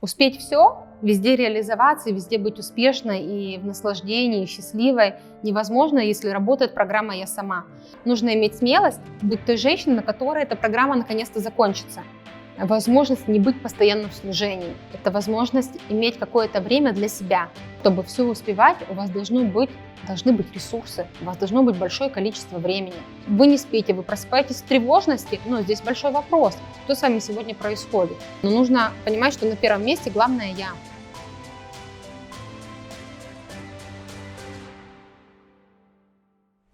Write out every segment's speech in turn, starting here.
Успеть все, везде реализоваться, везде быть успешной и в наслаждении, и счастливой невозможно, если работает программа «Я сама». Нужно иметь смелость быть той женщиной, на которой эта программа наконец-то закончится. Возможность не быть постоянно в служении. Это возможность иметь какое-то время для себя. Чтобы все успевать, у вас должны быть ресурсы, у вас должно быть большое количество времени. Вы не спите, вы просыпаетесь в тревожности, но здесь большой вопрос, что с вами сегодня происходит. Но нужно понимать, что на первом месте главное я.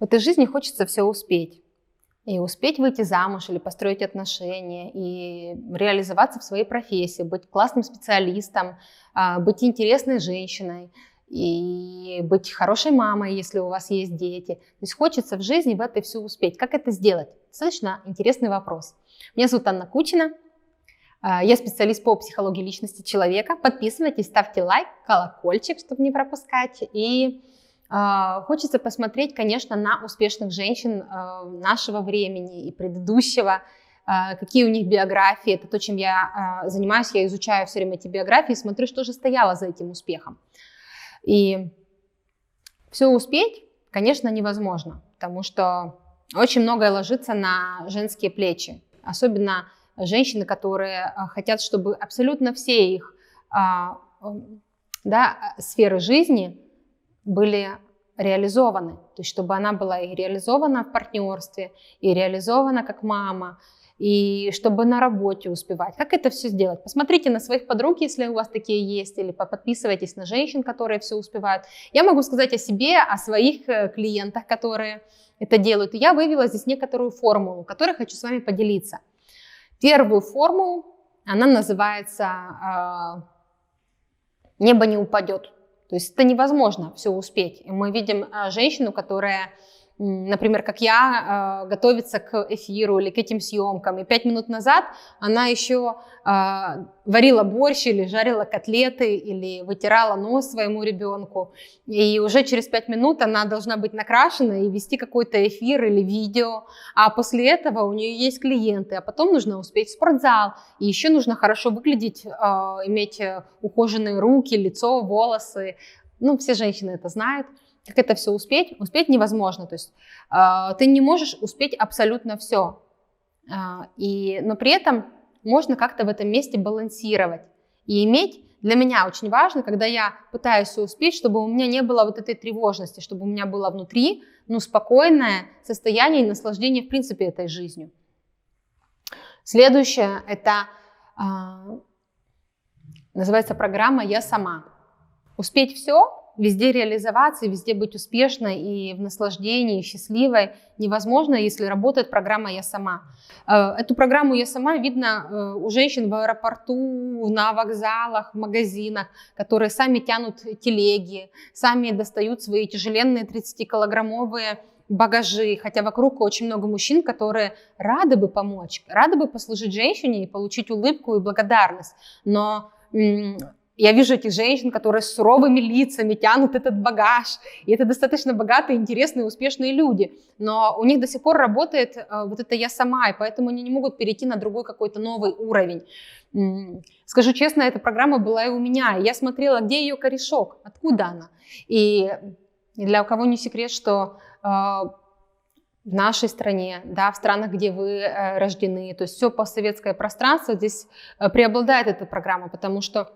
В этой жизни хочется все успеть. И успеть выйти замуж или построить отношения, и реализоваться в своей профессии, быть классным специалистом, быть интересной женщиной, и быть хорошей мамой, если у вас есть дети. То есть хочется в жизни в это все успеть. Как это сделать? Достаточно интересный вопрос. Меня зовут Анна Кучина. Я специалист по психологии личности человека. Подписывайтесь, ставьте лайк, колокольчик, чтобы не пропускать. И хочется посмотреть, конечно, на успешных женщин нашего времени и предыдущего, какие у них биографии. Это то, чем я занимаюсь. Я изучаю все время эти биографии, смотрю, что же стояло за этим успехом. И все успеть, конечно, невозможно, потому что очень многое ложится на женские плечи. Особенно женщины, которые хотят, чтобы абсолютно все их сферы жизни были реализованы. То есть чтобы она была и реализована в партнерстве, и реализована как мама, и чтобы на работе успевать. Как это все сделать? Посмотрите на своих подруг, если у вас такие есть, или подписывайтесь на женщин, которые все успевают. Я могу сказать о себе, о своих клиентах, которые это делают. И я вывела здесь некоторую формулу, которой хочу с вами поделиться. Первую формулу, она называется «Небо не упадет». То есть это невозможно все успеть. И мы видим женщину, которая, например, как я, готовится к эфиру или к этим съемкам. И 5 минут назад она еще варила борщ или жарила котлеты или вытирала нос своему ребенку. И уже через 5 минут она должна быть накрашена и вести какой-то эфир или видео. А после этого у нее есть клиенты. А потом нужно успеть в спортзал. И еще нужно хорошо выглядеть, иметь ухоженные руки, лицо, волосы. Ну, все женщины это знают. Как это все успеть? Успеть невозможно. То есть ты не можешь успеть абсолютно все. Но при этом можно как-то в этом месте балансировать. И иметь, для меня очень важно, когда я пытаюсь все успеть, чтобы у меня не было вот этой тревожности, чтобы у меня было внутри спокойное состояние и наслаждение в принципе этой жизнью. Следующее, это называется программа «Я сама». Успеть все, везде реализоваться, везде быть успешной и в наслаждении, и счастливой невозможно, если работает программа «Я сама». Эту программу «Я сама» видно у женщин в аэропорту, на вокзалах, в магазинах, которые сами тянут телеги, сами достают свои тяжеленные 30-килограммовые багажи, хотя вокруг очень много мужчин, которые рады бы помочь, рады бы послужить женщине и получить улыбку и благодарность, но я вижу этих женщин, которые с суровыми лицами тянут этот багаж. И это достаточно богатые, интересные, успешные люди. Но у них до сих пор работает вот это «я сама», и поэтому они не могут перейти на другой какой-то новый уровень. Скажу честно, эта программа была и у меня. И я смотрела, где ее корешок, откуда она. И для кого не секрет, что в нашей стране, да, в странах, где вы рождены, то есть все постсоветское пространство, здесь преобладает эта программа, потому что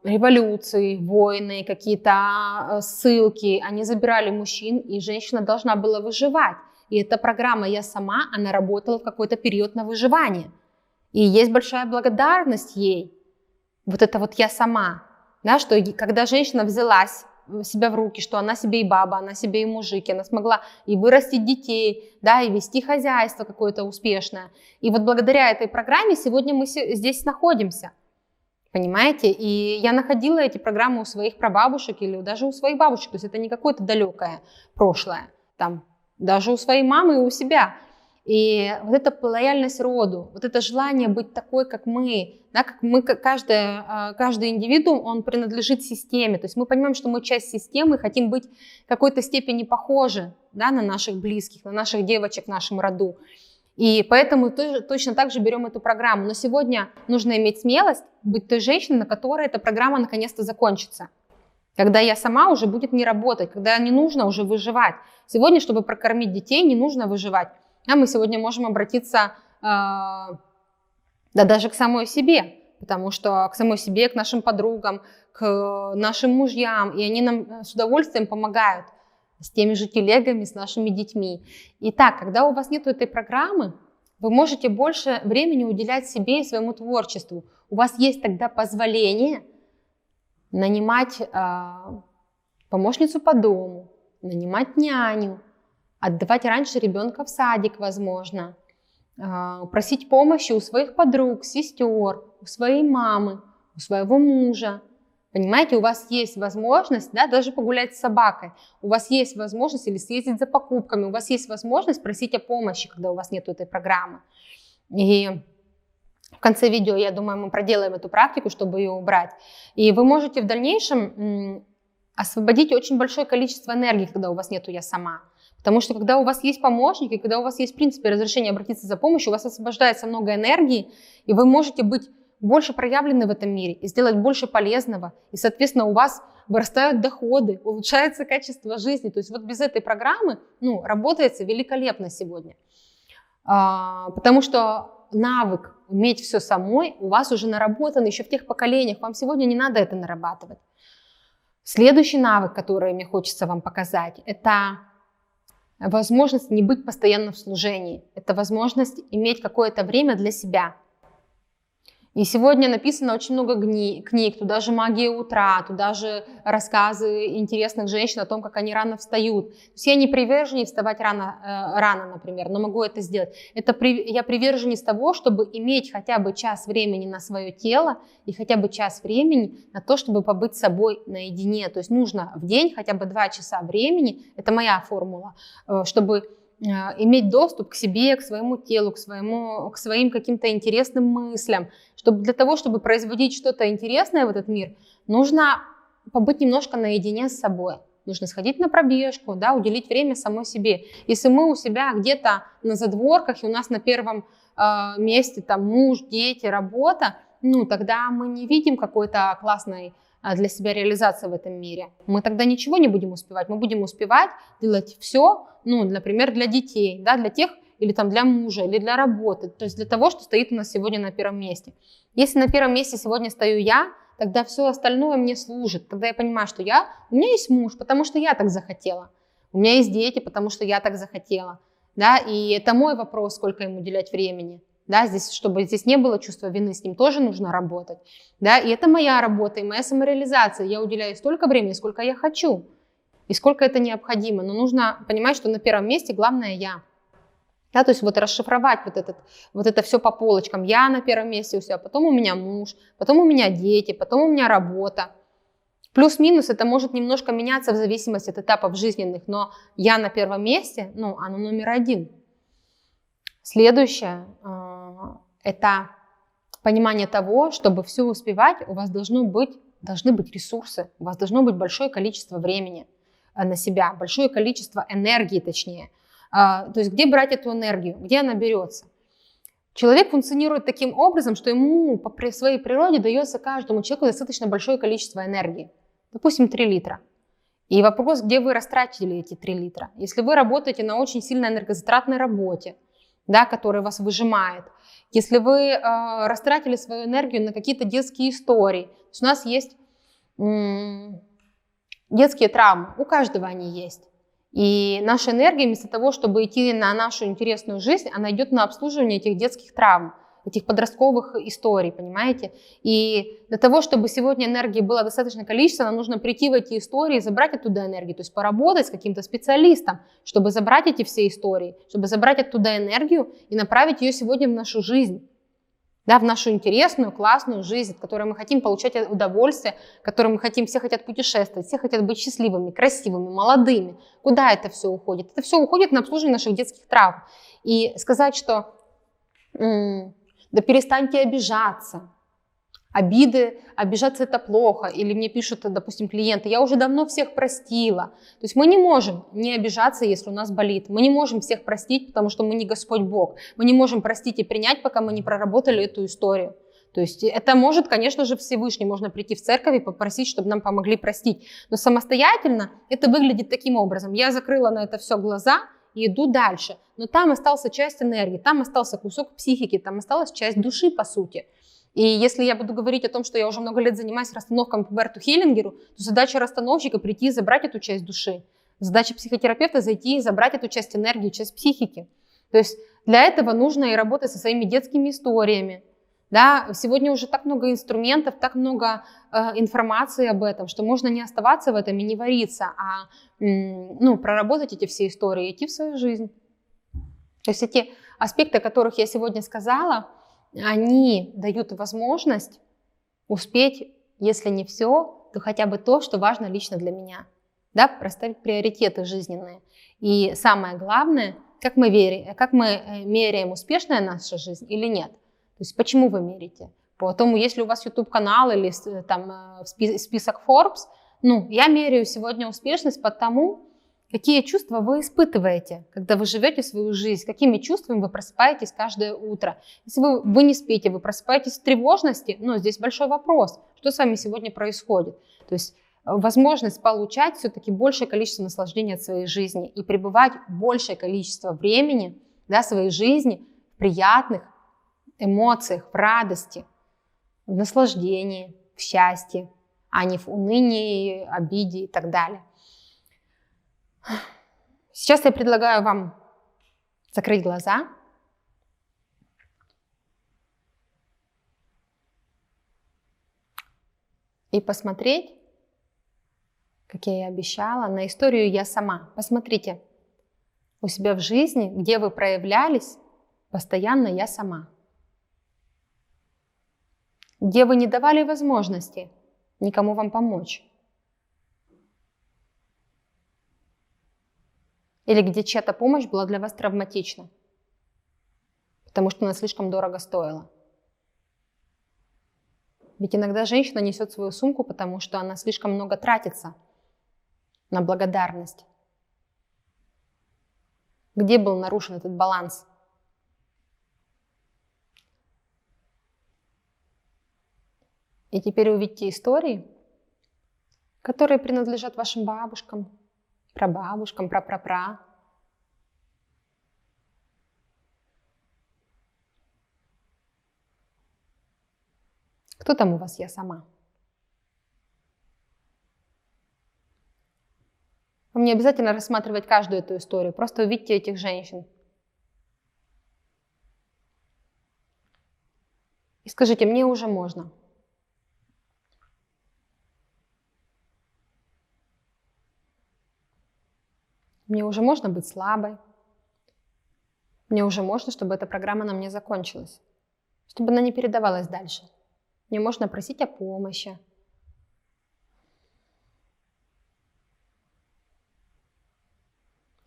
революции, войны, какие-то ссылки, они забирали мужчин, и женщина должна была выживать. И эта программа «Я сама», она работала в какой-то период на выживание. И есть большая благодарность ей. Вот это вот «Я сама». Да, что когда женщина взялась себя в руки, что она себе и баба, она себе и мужик, и она смогла и вырастить детей, да, и вести хозяйство какое-то успешное. И вот благодаря этой программе сегодня мы здесь находимся. Понимаете? И я находила эти программы у своих прабабушек или даже у своих бабушек. То есть это не какое-то далекое прошлое. Там, даже у своей мамы и у себя. И вот эта лояльность роду, вот это желание быть такой, как мы, да, каждый индивидуум, он принадлежит системе. То есть мы понимаем, что мы часть системы, хотим быть в какой-то степени похожи, да, на наших близких, на наших девочек в нашем роду. И поэтому точно так же берем эту программу. Но сегодня нужно иметь смелость быть той женщиной, на которой эта программа наконец-то закончится. Когда я сама уже будет не работать, когда не нужно уже выживать. Сегодня, чтобы прокормить детей, не нужно выживать. А мы сегодня можем обратиться да даже к самой себе. Потому что к самой себе, к нашим подругам, к нашим мужьям. И они нам с удовольствием помогают с теми же телегами, с нашими детьми. Итак, когда у вас нет этой программы, вы можете больше времени уделять себе и своему творчеству. У вас есть тогда позволение нанимать помощницу по дому, нанимать няню, отдавать раньше ребенка в садик, возможно, просить помощи у своих подруг, сестер, у своей мамы, у своего мужа. Понимаете, у вас есть возможность, да, даже погулять с собакой, у вас есть возможность или съездить за покупками, у вас есть возможность просить о помощи, когда у вас нет этой программы. И в конце видео, я думаю, мы проделаем эту практику, чтобы ее убрать. И вы можете в дальнейшем освободить очень большое количество энергии, когда у вас нету «я сама». Потому что когда у вас есть помощники, когда у вас есть, в принципе, разрешение обратиться за помощью, у вас освобождается много энергии, и вы можете быть больше проявлены в этом мире и сделать больше полезного. И, соответственно, у вас вырастают доходы, улучшается качество жизни. То есть вот без этой программы работается великолепно сегодня. Потому что навык уметь все самой у вас уже наработан еще в тех поколениях. Вам сегодня не надо это нарабатывать. Следующий навык, который мне хочется вам показать, это возможность не быть постоянно в служении. Это возможность иметь какое-то время для себя. И сегодня написано очень много книг, туда же «Магия утра», туда же рассказы интересных женщин о том, как они рано встают. То есть я не приверженец вставать рано, например, но могу это сделать. Я приверженец того, чтобы иметь хотя бы час времени на свое тело и хотя бы час времени на то, чтобы побыть с собой наедине. То есть нужно в день хотя бы 2 часа времени, это моя формула, чтобы иметь доступ к себе, к своему телу, к своим каким-то интересным мыслям. Для того, чтобы производить что-то интересное в этот мир, нужно побыть немножко наедине с собой. Нужно сходить на пробежку, да, уделить время самой себе. Если мы у себя где-то на задворках, и у нас на первом месте там муж, дети, работа, тогда мы не видим какой-то классной для себя реализации в этом мире. Мы тогда ничего не будем успевать. Мы будем успевать делать все, например, для детей, да, для тех, или там для мужа, или для работы. То есть для того, что стоит у нас сегодня на первом месте. Если на первом месте сегодня стою я, тогда все остальное мне служит. Тогда я понимаю, что у меня есть муж, потому что я так захотела. У меня есть дети, потому что я так захотела. Да, и это мой вопрос, сколько им уделять времени. Да, чтобы здесь не было чувства вины, с ним тоже нужно работать. Да, и это моя работа и моя самореализация. Я уделяю столько времени, сколько я хочу. И сколько это необходимо. Но нужно понимать, что на первом месте главное я. Да, то есть расшифровать вот это все по полочкам. Я на первом месте у себя, потом у меня муж, потом у меня дети, потом у меня работа. Плюс-минус это может немножко меняться в зависимости от этапов жизненных, но я на первом месте, оно номер 1. Следующее – это понимание того, чтобы все успевать, у вас должны быть ресурсы, у вас должно быть большое количество времени на себя, большое количество энергии точнее. То есть где брать эту энергию, где она берется? Человек функционирует таким образом, что ему по своей природе дается каждому человеку достаточно большое количество энергии. Допустим, 3 литра. И вопрос, где вы растратили эти 3 литра. Если вы работаете на очень сильно энергозатратной работе, да, которая вас выжимает, если вы растратили свою энергию на какие-то детские истории, то есть у нас есть детские травмы, у каждого они есть. И наша энергия, вместо того, чтобы идти на нашу интересную жизнь, она идет на обслуживание этих детских травм, этих подростковых историй, понимаете? И для того, чтобы сегодня энергии было достаточное количество, нам нужно прийти в эти истории и забрать оттуда энергию, то есть поработать с каким-то специалистом, чтобы забрать эти все истории, чтобы забрать оттуда энергию и направить ее сегодня в нашу жизнь. Да, в нашу интересную, классную жизнь, от которой мы хотим получать удовольствие, в которой мы хотим, все хотят путешествовать, все хотят быть счастливыми, красивыми, молодыми. Куда это все уходит? Это все уходит на обслуживание наших детских травм. И сказать, что да перестаньте обижаться, обиды, обижаться это плохо, или мне пишут, допустим, клиенты, я уже давно всех простила. То есть мы не можем не обижаться, если у нас болит. Мы не можем всех простить, потому что мы не Господь Бог. Мы не можем простить и принять, пока мы не проработали эту историю. То есть это может, конечно же, Всевышний. Можно прийти в церковь и попросить, чтобы нам помогли простить. Но самостоятельно это выглядит таким образом. Я закрыла на это все глаза и иду дальше. Но там остался часть энергии, там остался кусок психики, там осталась часть души, по сути. И если я буду говорить о том, что я уже много лет занимаюсь расстановками по Берту Хеллингеру, то задача расстановщика прийти и забрать эту часть души. Задача психотерапевта зайти и забрать эту часть энергии, часть психики. То есть для этого нужно и работать со своими детскими историями. Да? Сегодня уже так много инструментов, так много информации об этом, что можно не оставаться в этом и не вариться, а проработать эти все истории и идти в свою жизнь. То есть эти аспекты, о которых я сегодня сказала, они дают возможность успеть, если не все, то хотя бы то, что важно лично для меня. Да, расставить приоритеты жизненные. И самое главное, как мы меряем, успешная наша жизнь или нет. То есть почему вы меряете? Потому, если у вас YouTube-канал или там список Forbes, я меряю сегодня успешность по тому, какие чувства вы испытываете, когда вы живете свою жизнь, какими чувствами вы просыпаетесь каждое утро. Если вы не спите, вы просыпаетесь в тревожности, здесь большой вопрос, что с вами сегодня происходит. То есть возможность получать все-таки большее количество наслаждения от своей жизни и пребывать большее количество времени своей жизни в приятных эмоциях, в радости, в наслаждении, в счастье, а не в унынии, обиде и так далее. Сейчас я предлагаю вам закрыть глаза и посмотреть, как я и обещала, на историю «Я сама». Посмотрите у себя в жизни, где вы проявлялись постоянно «Я сама». Где вы не давали возможности никому вам помочь. Или где чья-то помощь была для вас травматична, потому что она слишком дорого стоила. Ведь иногда женщина несет свою сумку, потому что она слишком много тратится на благодарность. Где был нарушен этот баланс? И теперь увидите истории, которые принадлежат вашим бабушкам, прабабушкам, прапрапра. Кто там у вас «Я сама»? Вам не обязательно рассматривать каждую эту историю, просто увидьте этих женщин. И скажите: мне уже можно. Мне уже можно быть слабой. Мне уже можно, чтобы эта программа на мне закончилась, чтобы она не передавалась дальше. Мне можно просить о помощи.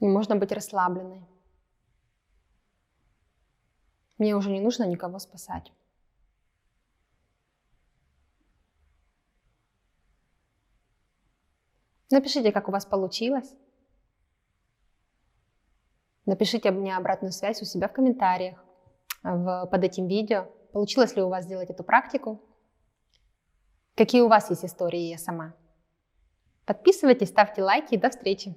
Мне можно быть расслабленной. Мне уже не нужно никого спасать. Напишите, как у вас получилось. Напишите мне обратную связь у себя в комментариях под этим видео. Получилось ли у вас сделать эту практику? Какие у вас есть истории «Я сама»? Подписывайтесь, ставьте лайки и до встречи!